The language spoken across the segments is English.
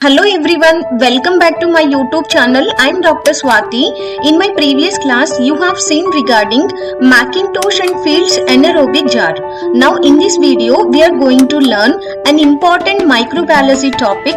Hello everyone, welcome back to my YouTube channel. I am Dr. Swathi. In my previous class, you have seen regarding Macintosh and Field's anaerobic jar. Now in this video, we are going to learn an important microbiology topic,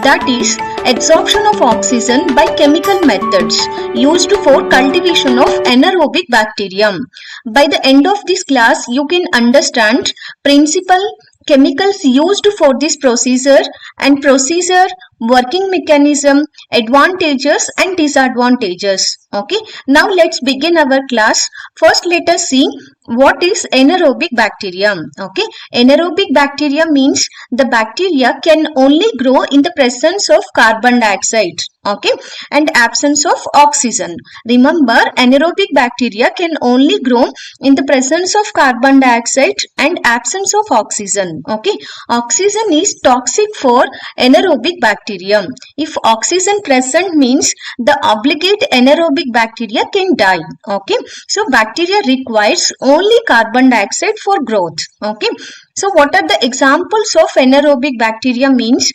that is absorption of oxygen by chemical methods used for cultivation of anaerobic bacterium. By the end of this class, you can understand principal chemicals used for this procedure and procedure, working mechanism, advantages and disadvantages. Okay, now let's begin our class. First, let us see what is anaerobic bacterium. Okay, anaerobic bacteria means the bacteria can only grow in the presence of carbon dioxide, okay, and absence of oxygen. Remember, anaerobic bacteria can only grow in the presence of carbon dioxide and absence of oxygen. Okay, oxygen is toxic for anaerobic bacterium. If oxygen present means the obligate anaerobic bacteria can die. Okay, so bacteria requires only carbon dioxide for growth. Okay, so what are the examples of anaerobic bacteria means?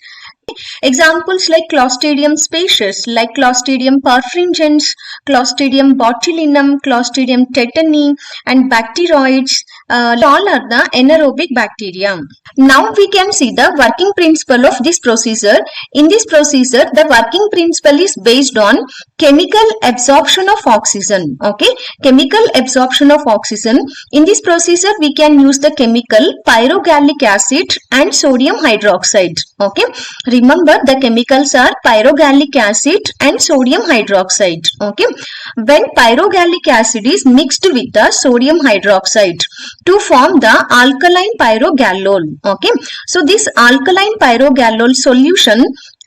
Examples like Clostridium species, like Clostridium perfringens, Clostridium botulinum, Clostridium tetani, and bacteroids. All are the anaerobic bacteria. Now we can see the working principle of this procedure. In this procedure, the working principle is based on chemical absorption of oxygen. Okay, chemical absorption of oxygen. In this procedure, we can use the chemical pyrogallic acid and sodium hydroxide. Okay, remember the chemicals are pyrogallic acid and sodium hydroxide. Okay, when pyrogallic acid is mixed with the sodium hydroxide to form the alkaline pyrogallol. Okay, so this alkaline pyrogallol solution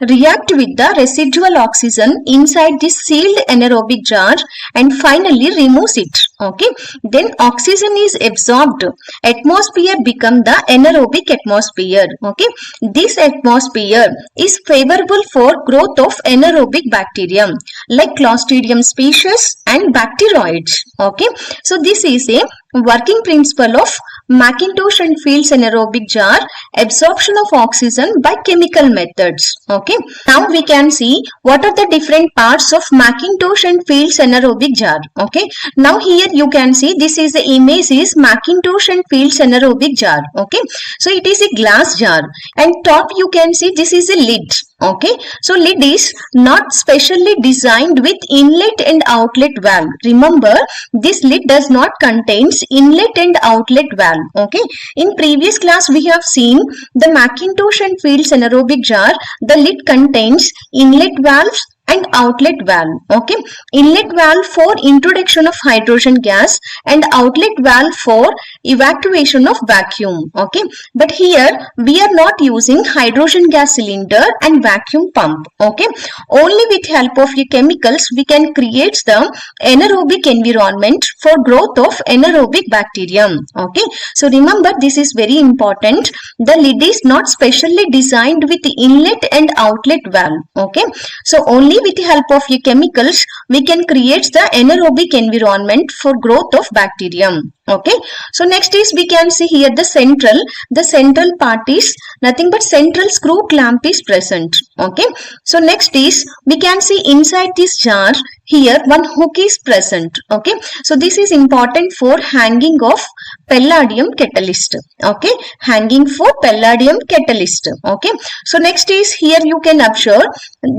react with the residual oxygen inside this sealed anaerobic jar and finally removes it. Okay, then oxygen is absorbed. Atmosphere become the anaerobic atmosphere. Okay, this atmosphere is favorable for growth of anaerobic bacterium like Clostridium species and bacteroids. Okay, so this is a working principle of Macintosh and Field's anaerobic jar, absorption of oxygen by chemical methods. Okay, now we can see what are the different parts of Macintosh and Field's anaerobic jar. Okay, now here you can see this is the image is Macintosh and Field's anaerobic jar. Okay, so it is a glass jar and top you can see this is a lid. Okay, so lid is not specially designed with inlet and outlet valve. Remember, this lid does not contains inlet and outlet valve. Okay, in previous class we have seen the Macintosh and Field's anaerobic jar. The lid contains inlet valves and outlet valve. Okay, inlet valve for introduction of hydrogen gas and outlet valve for evacuation of vacuum. Okay, but here we are not using hydrogen gas cylinder and vacuum pump. Okay, only with help of the chemicals we can create the anaerobic environment for growth of anaerobic bacterium. Okay, so remember this is very important. The lid is not specially designed with inlet and outlet valve. Okay, so only with the help of the chemicals we can create the anaerobic environment for growth of bacterium. Okay, so next is we can see here the central part is nothing but central screw clamp is present. Okay, so next is we can see inside this jar here one hook is present. Okay, so this is important for hanging of palladium catalyst. Okay, hanging for palladium catalyst. Okay, so next is here you can observe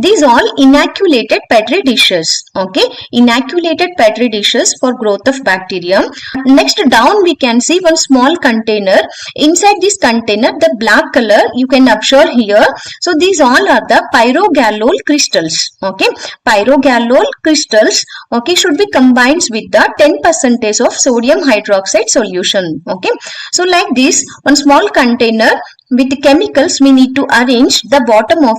these all inoculated petri dishes. Okay, inoculated petri dishes for growth of bacterium. Next down we can see one small container. Inside this container the black color you can observe here. So these all are the pyrogallol crystals. Okay, pyrogallol crystals, okay, should be combined with the 10% of sodium hydroxide solution. Okay, so like this one small container with the chemicals we need to arrange the bottom of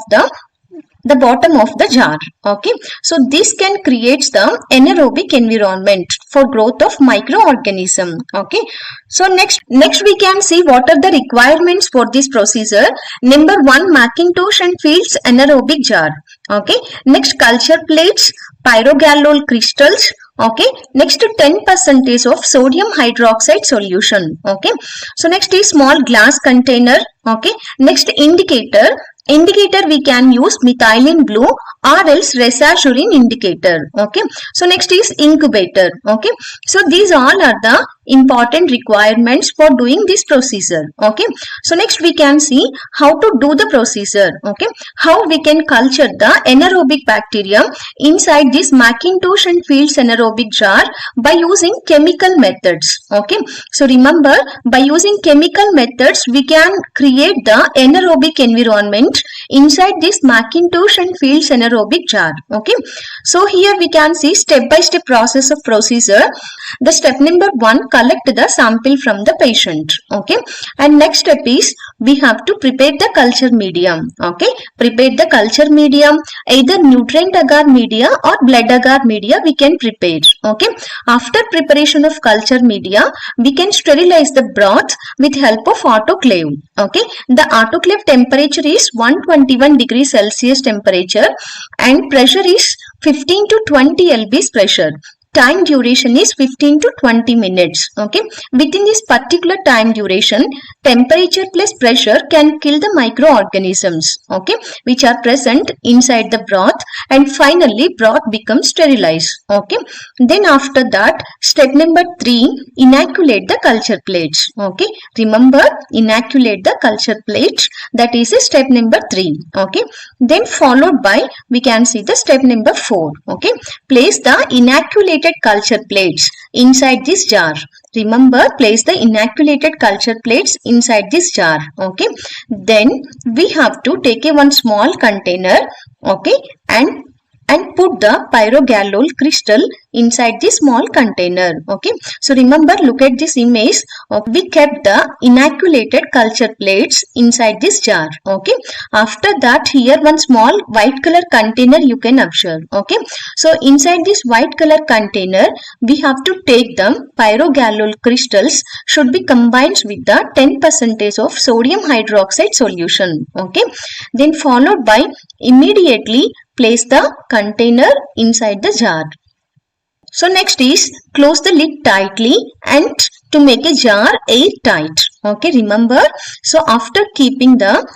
the jar. Okay, so this can create the anaerobic environment for growth of microorganism. Okay, so next we can see what are the requirements for this procedure. Number 1, Macintosh and Field's anaerobic jar. Okay, next culture plates, pyrogallol crystals. Okay, next 10% of sodium hydroxide solution. Okay, so next is small glass container. Okay, next indicator indicator we can use methylene blue or else resazurin indicator. Okay, so next is incubator. Okay, so these all are the important requirements for doing this procedure. Okay, so next we can see how to do the procedure. Okay, how we can culture the anaerobic bacteria inside this Macintosh and Fields anaerobic jar by using chemical methods. Okay, so remember, by using chemical methods we can create the anaerobic environment inside this Macintosh and Fields anaerobic jar. Okay, so here we can see step by step process of procedure. The step number 1, collect the sample from the patient. Okay, and next step is we have to prepare the culture medium. Okay, prepare the culture medium, either nutrient agar media or blood agar media we can prepare. Okay, after preparation of culture media we can sterilize the broth with help of autoclave. Okay, the autoclave temperature is 121 degrees Celsius temperature and pressure is 15 to 20 lbs pressure. Time duration is 15 to 20 minutes. Okay, within this particular time duration, temperature plus pressure can kill the microorganisms, okay, which are present inside the broth, and finally broth becomes sterilized. Okay, then after that, step number 3, inoculate the culture plates. Okay, remember, inoculate the culture plates, that is a step number 3. Okay, then followed by we can see the step number 4. Okay, place the inoculated culture plates inside this jar. Remember, place the inoculated culture plates inside this jar. Okay, then we have to take one small container, okay, and put the pyrogallol crystal inside this small container. Okay, so remember, look at this image. We kept the inoculated culture plates inside this jar. Okay, after that, here one small white color container you can observe. Okay, so inside this white color container we have to take the pyrogallol crystals, should be combined with the 10% of sodium hydroxide solution. Okay, then followed by immediately place the container inside the jar. So next is close the lid tightly and to make a jar airtight. Okay, remember, so after keeping the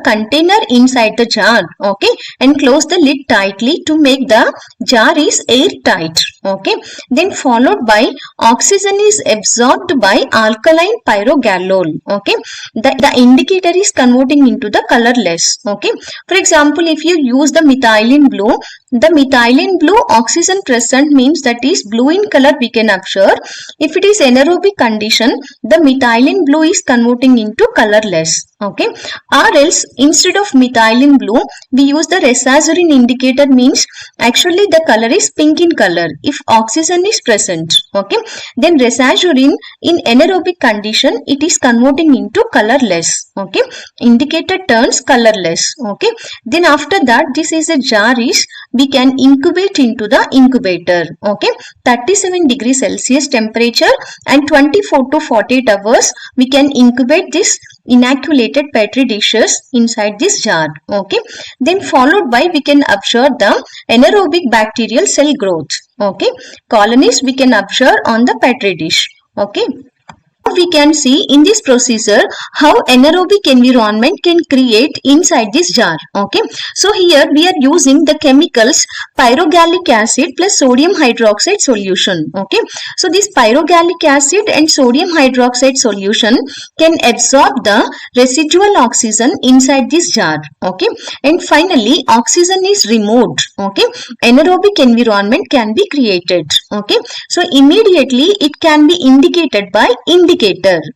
container inside the jar, okay, and close the lid tightly to make the jar is airtight. Okay, then followed by oxygen is absorbed by alkaline pyrogallol. Okay, the indicator is converting into the colorless. Okay, for example, if you use the methylene blue, the methylene blue oxygen present means that is blue in color we can observe. If it is anaerobic condition, the methylene blue is converting into colorless. Okay, or else instead of methylene blue we use the resazurin indicator, means actually the color is pink in color if oxygen is present. Okay, then resazurin in anaerobic condition it is converting into colorless. Okay, indicator turns colorless. Okay, then after that this is a jar is we can incubate into the incubator. Okay, 37 degrees Celsius temperature and 24 to 48 hours we can incubate this inoculated petri dishes inside this jar. Okay, then followed by we can observe the anaerobic bacterial cell growth. Okay, colonies we can observe on the petri dish. Okay, we can see in this procedure how anaerobic environment can create inside this jar. Okay, so here we are using the chemicals pyrogallic acid plus sodium hydroxide solution. Okay, so this pyrogallic acid and sodium hydroxide solution can absorb the residual oxygen inside this jar. Okay, and finally oxygen is removed. Okay, anaerobic environment can be created. Okay, so immediately it can be indicated by indicator.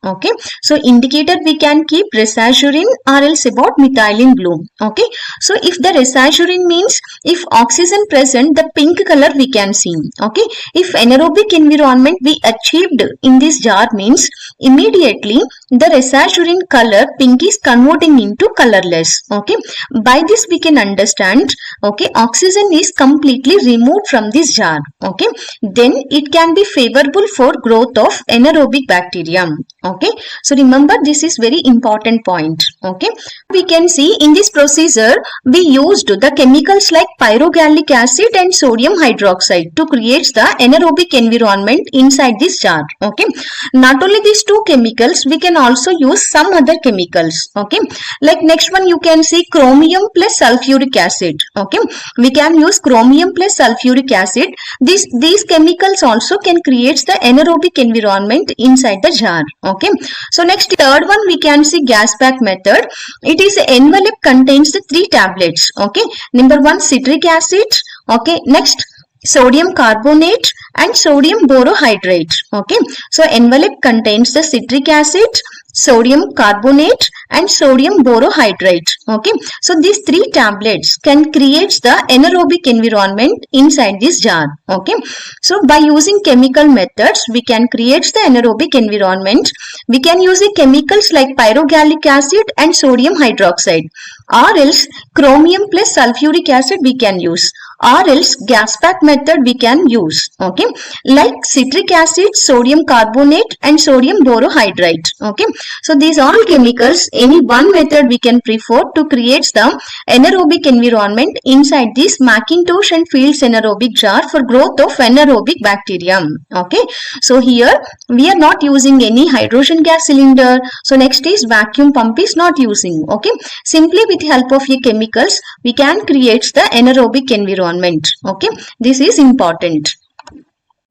Okay, so indicator we can keep resazurin or else about methylene blue. Okay, so if the resazurin means if oxygen present, the pink color we can see. Okay, if anaerobic environment we achieved in this jar means immediately the resazurin color pink is converting into colorless. Okay, by this we can understand, okay, oxygen is completely removed from this jar. Okay, then it can be favorable for growth of anaerobic bacteria. Okay, so remember this is very important point. Okay, we can see in this procedure we used the chemicals like pyrogallic acid and sodium hydroxide to create the anaerobic environment inside this jar. Okay, not only these two chemicals, we can can also use some other chemicals. Okay, like next one you can see chromium plus sulfuric acid. Okay, we can use chromium plus sulfuric acid. These chemicals also can create the anaerobic environment inside the jar. Okay, so next third one we can see gas pack method. It is envelope contains the 3 tablets. Okay, number 1 citric acid. Okay, next sodium carbonate and sodium borohydrate. Okay, so envelope contains the citric acid, sodium carbonate and sodium borohydrate. Okay, so these 3 tablets can create the anaerobic environment inside this jar. Okay, so by using chemical methods we can create the anaerobic environment. We can use the chemicals like pyrogallic acid and sodium hydroxide, or else chromium plus sulfuric acid we can use, or else gas pack method we can use. Okay, like citric acid, sodium carbonate and sodium borohydrate. Okay, so these all chemicals, any one method we can prefer to create the anaerobic environment inside this Macintosh and Fields anaerobic jar for growth of anaerobic bacteria. Okay, so here we are not using any hydrogen gas cylinder. So next is vacuum pump is not using. Okay, simply with help of your chemicals we can create the anaerobic environment. Okay, this is important.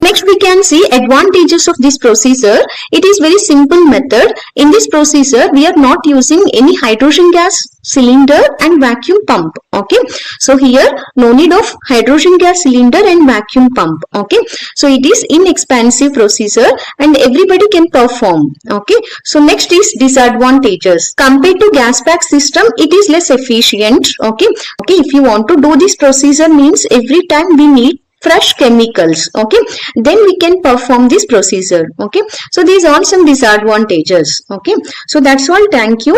Next we can see advantages of this procedure. It is very simple method. In this procedure we are not using any hydrogen gas cylinder and vacuum pump. Okay, so here no need of hydrogen gas cylinder and vacuum pump. Okay, so it is inexpensive procedure and everybody can perform. Okay, so next is disadvantages. Compared to gas pack system it is less efficient. Okay, if you want to do this procedure means every time we need fresh chemicals. Okay, then we can perform this procedure. Okay, so these are some disadvantages. Okay, so that's all. Thank you.